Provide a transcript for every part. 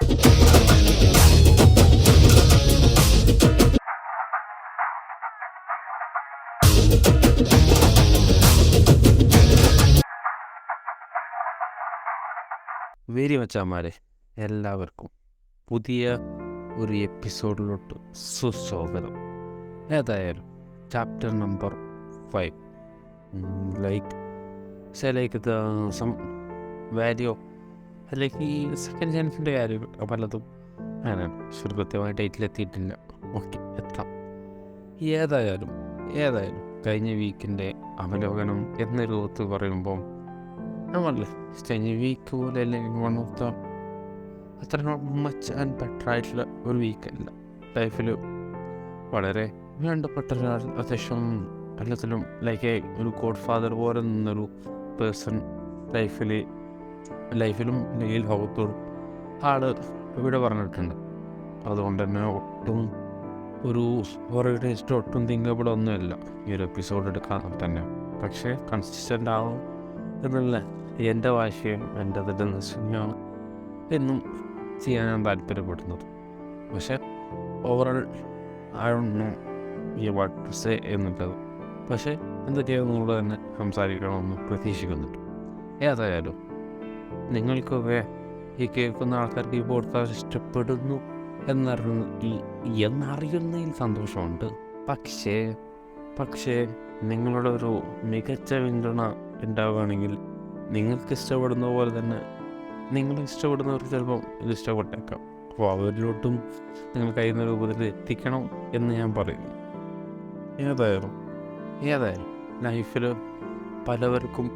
Vary മച്ചാന്മാരെ, എല്ലാവർക്കും പുതിയ ഒരു എപ്പിസോഡിലോട്ട് സുസ്വാഗതം. ഏതായാലും chapter number 5 like some value അല്ലെങ്കിൽ സെക്കൻഡ് ചാൻസിൻ്റെ കാര്യം പലതും അങ്ങനെയാണ്. കൃത്യമായ ടൈറ്റിലെത്തിയിട്ടില്ല. ഓക്കെ, എത്താം. ഏതായാലും കഴിഞ്ഞ വീക്കിൻ്റെ അവലോകനം എന്ന രൂപത്തിൽ പറയുമ്പോൾ നമ്മളല്ലേ കഴിഞ്ഞ വീക്ക് പോലെ അല്ലെങ്കിൽ വൺ ഓഫ് ദ അത്ര മച്ച് ആൻഡ് ബെറ്റർ ആയിട്ടുള്ള ഒരു വീക്കല്ല. ലൈഫിൽ വളരെ വേണ്ടപ്പെട്ട ഒരാൾ, അത്യാവശ്യം എല്ലാത്തിലും ലൈക്ക് ഒരു ഗോഡ് ഫാദർ പോലെ നിന്നൊരു പേഴ്സൺ ലൈഫിലും അല്ലെങ്കിൽ ലോകത്തോടും ആൾ ഇവിടെ പറഞ്ഞിട്ടുണ്ട്. അതുകൊണ്ട് തന്നെ ഒട്ടും തിങ്കബിൾ ഒന്നുമില്ല ഈ ഒരു എപ്പിസോഡ് എടുക്കാൻ തന്നെ. പക്ഷേ കൺസിസ്റ്റൻ്റ് ആവും എന്നുള്ള എൻ്റെ വാശിയും എൻ്റെ നിർദ്ദേശമാണ് എന്നും ചെയ്യാൻ ഞാൻ താല്പര്യപ്പെടുന്നത്. പക്ഷേ overall I don't know what to say എന്നുള്ളത്. പക്ഷേ എന്താ ചെയ്യുന്നത് തന്നെ സംസാരിക്കണമെന്ന് പ്രതീക്ഷിക്കുന്നുണ്ട്. ഏതായാലും നിങ്ങൾക്കൊക്കെ ഈ കേൾക്കുന്ന ആൾക്കാർക്ക് ഈ പോഡ്കാസ്റ്റ് ഇഷ്ടപ്പെടുന്നു എന്നറിയുന്നതിൽ സന്തോഷമുണ്ട്. പക്ഷേ നിങ്ങളുടെ ഒരു മികച്ച പിന്തുണ ഉണ്ടാവുകയാണെങ്കിൽ നിങ്ങൾക്ക് ഇഷ്ടപ്പെടുന്ന പോലെ തന്നെ നിങ്ങൾ ഇഷ്ടപ്പെടുന്നവർക്ക് ചിലപ്പം ഇത് ഇഷ്ടപ്പെട്ടേക്കാം. അപ്പോൾ അവരിലോട്ടും നിങ്ങൾ കഴിയുന്ന രൂപത്തിൽ എത്തിക്കണം എന്ന് ഞാൻ പറയുന്നു. ഏതായാലും ലൈഫിൽ പലവർക്കും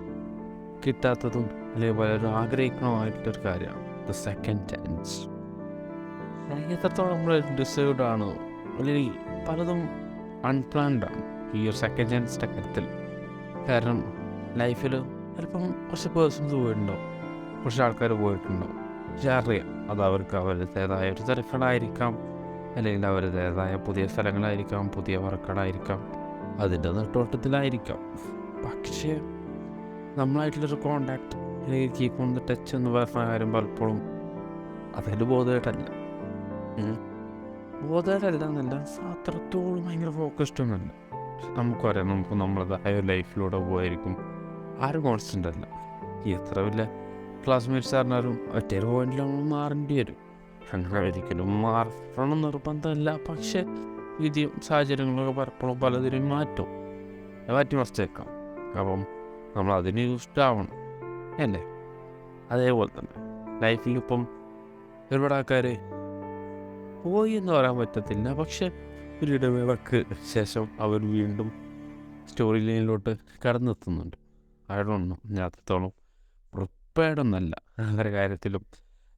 കിട്ടാത്തതും അല്ലെങ്കിൽ പലരും ആഗ്രഹിക്കണമായിട്ടൊരു കാര്യമാണ് ദ സെക്കൻഡ് ചാൻസ്. എത്രത്തോളം നമ്മൾ ഡിസേർവ്ഡ് ആണോ അല്ലെങ്കിൽ പലതും അൺപ്ലാൻഡ് ആണ് ഈ ഒരു സെക്കൻഡ് ചാൻസിൻ്റെ കാര്യത്തിൽ. കാരണം ലൈഫിൽ ചിലപ്പം കുറച്ച് പേഴ്സൺസ് പോയിട്ടുണ്ടാവും, കുറച്ച് ആൾക്കാർ പോയിട്ടുണ്ടാവും. പക്ഷെ അറിയാം അത് അവർക്ക് അവരുടേതായ ഒരു തിരക്കുകളായിരിക്കാം, അല്ലെങ്കിൽ അവരുടേതായ പുതിയ സ്ഥലങ്ങളായിരിക്കാം, പുതിയ വർക്കുകളായിരിക്കാം, അതിൻ്റെ നെട്ടോട്ടത്തിലായിരിക്കാം. പക്ഷേ നമ്മളായിട്ടുള്ളൊരു കോണ്ടാക്ട് അല്ലെങ്കിൽ കീപ്പ് ഓൺ ദ ടച്ച് എന്ന് പറഞ്ഞ കാര്യം പലപ്പോഴും അതിൻ്റെ ബോധമായിട്ടല്ല എന്നല്ല, അത്രത്തോളം ഭയങ്കര ഫോക്കസ്ഡ് ഒന്നുമല്ല. നമുക്കറിയാം നമുക്ക് നമ്മളതായ ലൈഫിലൂടെ പോയിരിക്കും. ആരും കോൺസ്റ്റൻ്റ് അല്ല. എത്ര വലിയ ക്ലാസ്മേറ്റ്സ് പറഞ്ഞാലും ഒറ്റൊരു പോയിന്റിൽ നമ്മൾ മാറേണ്ടി വരും. അങ്ങനെ ഒരിക്കലും മാറണം നിർബന്ധമല്ല. പക്ഷെ വിധിയും സാഹചര്യങ്ങളൊക്കെ പലപ്പോഴും പലതിനും മാറ്റി മറിച്ചേക്കാം. അപ്പം നമ്മൾ അതിന് യൂസ്ഡ് ആവണം അല്ലേ? അതേപോലെ തന്നെ ലൈഫിൽ ഇപ്പം ഒരുപാട് ആൾക്കാർ പോയി എന്ന് പറയാൻ പറ്റത്തില്ല. പക്ഷെ ഒരു ഇടവേളക്ക് ശേഷം അവർ വീണ്ടും സ്റ്റോറി ലൈനിലോട്ട് കടന്നെത്തുന്നുണ്ട്. ആയതൊന്നും ഞാൻ അത്രത്തോളം പ്രിപ്പയർഡൊന്നല്ല അവരുടെ കാര്യത്തിലും,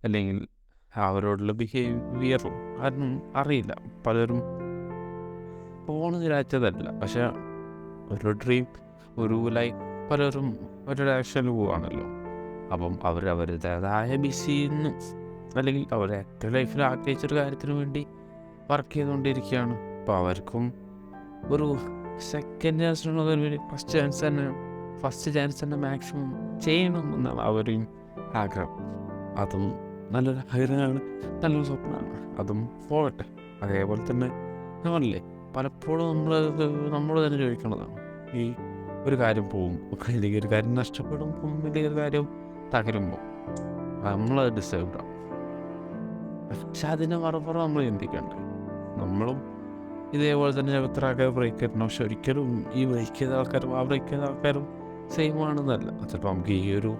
അല്ലെങ്കിൽ അവരോടുള്ള ബിഹേവിയറും ആരും അറിയില്ല. പലരും പോണതിരാച്ചതല്ല, പക്ഷെ ഒരു ഡ്രീം ഒരു ലൈഫ് പലരും ഒരു ഡയറക്ഷനിൽ പോവുകയാണല്ലോ. അപ്പം അവരുടേതായ ബിസിന്ന് അല്ലെങ്കിൽ അവരുടെ ഏറ്റവും ലൈഫിൽ ആഗ്രഹിച്ചൊരു കാര്യത്തിന് വേണ്ടി വർക്ക് ചെയ്തുകൊണ്ടിരിക്കുകയാണ്. അപ്പോൾ അവർക്കും ഒരു സെക്കൻഡ് ചാൻസിനുള്ളതൊരു ഫസ്റ്റ് ചാൻസ് തന്നെ മാക്സിമം ചെയ്യണം എന്നാണ് അവരെയും ആഗ്രഹം. അതും നല്ലൊരു ആഗ്രഹമാണ്, നല്ലൊരു സ്വപ്നമാണ്. അതും പോകട്ടെ. അതേപോലെ തന്നെ നമ്മളല്ലേ പലപ്പോഴും നമ്മൾ തന്നെ ചോദിക്കണതാണ്, ഈ ഒരു കാര്യം പോകുമ്പോൾ അല്ലെങ്കിൽ ഒരു കാര്യം നഷ്ടപ്പെടുമ്പോൾ അല്ലെങ്കിൽ ഒരു കാര്യം തകരുമ്പോൾ നമ്മളത് ഡിസേർവ്ഡ് ആണ്. പക്ഷെ അതിനെ മറുപുറം നമ്മൾ ചിന്തിക്കണ്ടേ? നമ്മളും ഇതേപോലെ തന്നെ എത്ര ആൾക്കാർ ബ്രേക്ക് ചെയ്തിട്ടുണ്ട്. പക്ഷെ ഒരിക്കലും ഈ ബ്രേക്ക് ചെയ്ത ആൾക്കാരും ആ ബ്രേക്ക് ചെയ്ത ആൾക്കാരും സെയിം ആണെന്നല്ല. ചിലപ്പോൾ നമുക്ക് ഈ ഒരു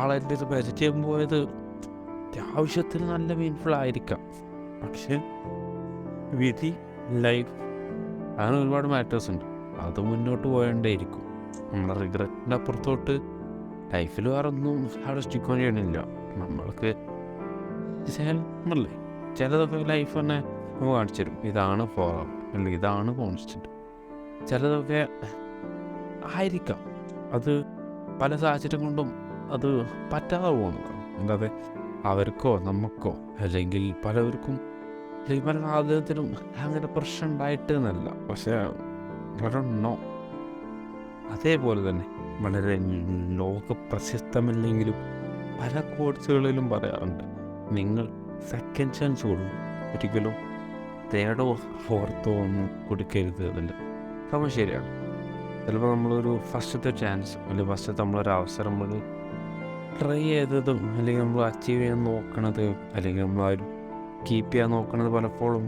ആളെൻ്റെ ഇത് ബജറ്റ് ചെയ്യാൻ പോയത് അത്യാവശ്യത്തിന് നല്ല മീൻഫുൾ ആയിരിക്കാം. പക്ഷെ വിധി, ലൈഫ്, അങ്ങനെ ഒരുപാട് മാറ്റേഴ്സ് ഉണ്ട്. അത് മുന്നോട്ട് പോകേണ്ടേയിരിക്കും. നമ്മുടെ റിഗ്രറ്റിൻ്റെ അപ്പുറത്തോട്ട് ലൈഫിൽ വേറെ ഒന്നും അവിടെ സ്റ്റിക്കോൺ ചെയ്യണില്ല. നമ്മൾക്ക് നമ്മളല്ലേ ചിലതൊക്കെ ലൈഫ് തന്നെ നമുക്ക് കാണിച്ചു തരും, ഇതാണ് ഫോറം അല്ലെങ്കിൽ ഇതാണ് കോൺസ്റ്റൻറ്റ്. ചിലതൊക്കെ ആയിരിക്കാം അത് പല സാഹചര്യം കൊണ്ടും അത് പറ്റാതെ പോകുന്നതാണ്. അല്ലാതെ അവർക്കോ നമുക്കോ അല്ലെങ്കിൽ പലവർക്കും അല്ലെങ്കിൽ പല സാഹചര്യത്തിലും അങ്ങനെ പ്രശ്നം ഉണ്ടായിട്ട് എന്നല്ല. പക്ഷേ ഒരെണ്ണോ അതേപോലെ തന്നെ വളരെ ലോക പ്രശസ്തമല്ലെങ്കിലും പല കോഴ്സുകളിലും പറയാറുണ്ട്, നിങ്ങൾ സെക്കൻഡ് ചാൻസ് കൊടുക്കും. ഒരിക്കലും തേർഡോ ഫോർത്തോ ഒന്നും കൊടുക്കരുത്. അതിൽ സംഭവം ശരിയാണ്. ചിലപ്പോൾ നമ്മളൊരു ഫസ്റ്റത്തെ ചാൻസ് അല്ലെങ്കിൽ ഫസ്റ്റത്തെ നമ്മളൊരു അവസരം നമ്മൾ ട്രൈ ചെയ്തതും അല്ലെങ്കിൽ നമ്മൾ അച്ചീവ് ചെയ്യാൻ നോക്കണത് അല്ലെങ്കിൽ നമ്മൾ ആ ഒരു കീപ്പ് ചെയ്യാൻ നോക്കണത് പലപ്പോഴും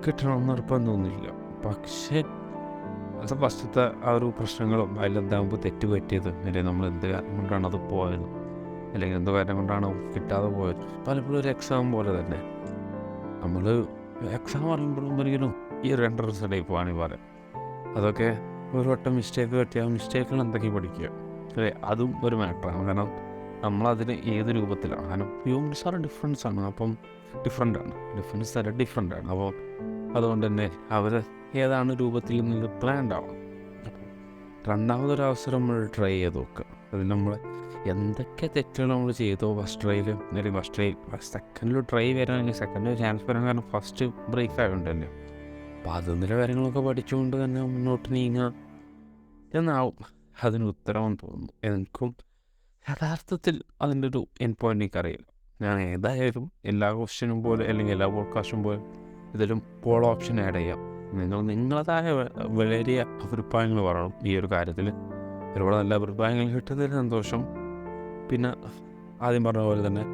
കിട്ടണമെന്ന് നിർബന്ധമൊന്നുമില്ല. പക്ഷേ അത് ഫസ്റ്റത്തെ ആ ഒരു പ്രശ്നങ്ങളും അതിലെന്താകുമ്പോൾ തെറ്റ് പറ്റിയത് അല്ലെങ്കിൽ നമ്മൾ എന്ത് കാരണം കൊണ്ടാണ് അത് പോയത് അല്ലെങ്കിൽ എന്ത് കാര്യം കൊണ്ടാണ് കിട്ടാതെ പോയത്, പലപ്പോഴും ഒരു എക്സാം പോലെ തന്നെ നമ്മൾ എക്സാം പറയുമ്പോഴും ഒരിക്കലും ഈ രണ്ട് റിസൾട്ട് പോവാണെങ്കിൽ പറയാം. അതൊക്കെ ഒരു വട്ടം മിസ്റ്റേക്ക് പറ്റിയ ആ മിസ്റ്റേക്കുകൾ എന്തൊക്കെ പഠിക്കുക അല്ലേ, അതും ഒരു മാറ്ററാണ്. കാരണം നമ്മളതിന് ഏത് രൂപത്തിലാണ്, കാരണം ഹ്യൂമൻസ് ആർ ഡിഫറൻസ് ആണ്. അപ്പം ഡിഫറൻസ് തരം ഡിഫറെൻ്റ് ആണ്. അപ്പോൾ അതുകൊണ്ട് തന്നെ അവർ ഏതാണ് രൂപത്തിൽ നിന്ന് പ്ലാൻഡ് ആവണം. രണ്ടാമതൊരവസരം നമ്മൾ ട്രൈ ചെയ്ത് നോക്കുക. അതിൽ നമ്മൾ എന്തൊക്കെ തെറ്റുകൾ നമ്മൾ ചെയ്തോ ഫസ്റ്റ് ട്രൈയിൽ അല്ലെങ്കിൽ സെക്കൻഡിൽ ട്രൈ വരാണെങ്കിൽ സെക്കൻഡ് ചാൻസ് വരാൻ കാരണം ഫസ്റ്റ് ബ്രേക്ക് ആയതുകൊണ്ടല്ലേ. അപ്പോൾ അതിൻ്റെ കാര്യങ്ങളൊക്കെ പഠിച്ചുകൊണ്ട് തന്നെ മുന്നോട്ട് നീങ്ങുക എന്നാവും അതിന് ഉത്തരമെന്ന് തോന്നുന്നു. എനിക്കും യഥാർത്ഥത്തിൽ അതിൻ്റെ ഒരു എൻ പോയിന്റ് എനിക്കറിയില്ല. ഞാൻ ഏതായാലും എല്ലാ ക്വസ്റ്റ്യനും പോലെ അല്ലെങ്കിൽ എല്ലാ പോഡ്കാസ്റ്റും പോലെ ഇതിലും പോൾ ഓപ്ഷൻ ആഡ് ചെയ്യാം. നിങ്ങളതായ വലിയ അഭിപ്രായങ്ങൾ പറയണം ഈ ഒരു കാര്യത്തിൽ. ഒരുപാട് നല്ല അഭിപ്രായങ്ങൾ കിട്ടുന്നതിൽ സന്തോഷം. പിന്നെ ആദ്യം പറഞ്ഞ പോലെ തന്നെ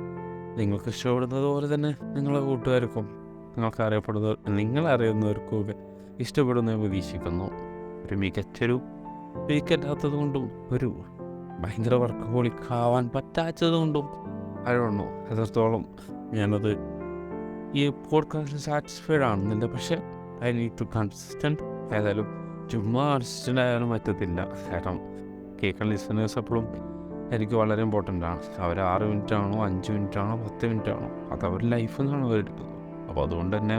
നിങ്ങൾക്ക് ഇഷ്ടപ്പെടുന്നത് പോലെ തന്നെ നിങ്ങളെ കൂട്ടുകാർക്കും നിങ്ങളറിയുന്നവർക്കും ഒക്കെ ഇഷ്ടപ്പെടുന്ന പ്രതീക്ഷിക്കുന്നു. ഒരു മികച്ചൊരു വീക്കല്ലാത്തത് കൊണ്ടും ഒരു ഭയങ്കര വർക്ക് ഹോളിക്കാവാൻ പറ്റാത്തത് കൊണ്ടും അറിയണോ എത്രത്തോളം ഞാനത് ഈ പോഡ്കാസ്റ്റിൽ സാറ്റിസ്ഫൈഡ് ആണെന്നില്ല. പക്ഷേ ഐ നീഡ് ടു കൺസിസ്റ്റൻറ്റ്. ഏതായാലും ചുമ്മാ കൺസിസ്റ്റൻ്റ് ആയാലും പറ്റത്തില്ല. കാരണം കേൾക്കുന്ന ലിസണേഴ്സ് എപ്പോഴും എനിക്ക് വളരെ ഇമ്പോർട്ടൻ്റ് ആണ്. അവർ 6 മിനിറ്റാണോ 5 മിനിറ്റാണോ 10 മിനിറ്റാണോ അത് അവരുടെ ലൈഫിൽ നിന്നാണ് അവരെടുക്കുന്നത്. അപ്പോൾ അതുകൊണ്ട് തന്നെ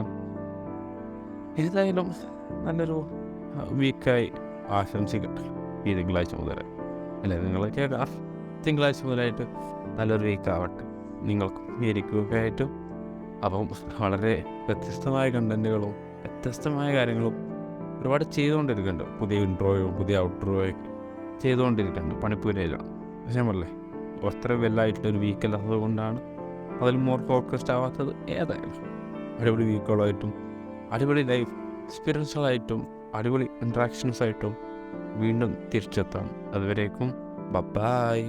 ഏതായാലും നല്ലൊരു വീക്കായി ആശംസിക്കട്ടെ ഈ തിങ്കളാഴ്ച മുതൽ. അല്ലേ, നിങ്ങളൊക്കെ തിങ്കളാഴ്ച മുതലായിട്ട് നല്ലൊരു വീക്കാവട്ടെ നിങ്ങൾക്കും എനിക്കുമൊക്കെ ആയിട്ടും. അപ്പം വളരെ വ്യത്യസ്തമായ കണ്ടൻറ്റുകളും വ്യത്യസ്തമായ കാര്യങ്ങളും ഒരുപാട് ചെയ്തുകൊണ്ടിരിക്കുന്നുണ്ട്. പുതിയ ഇൻട്രോയും പുതിയ ഔട്ട്രോയും ചെയ്തുകൊണ്ടിരിക്കുന്നുണ്ട്. പണിപ്പൂരയിലാണ്. പക്ഷേ നമ്മളല്ലേ അത്ര വെല്ലായിട്ടുള്ളൊരു വീക്കല്ലാത്തത് കൊണ്ടാണ് അതിൽ മോർ ഫോക്കസ്ഡ് ആവാത്തത്. ഏതായാലും അടിപൊളി വീക്കുകളായിട്ടും അടിപൊളി ലൈഫ് എക്സ്പീരിയൻസുകളായിട്ടും അടിപൊളി ഇൻട്രാക്ഷൻസായിട്ടും വീണ്ടും തിരിച്ചെത്താം. അതുവരേക്കും ബൈ.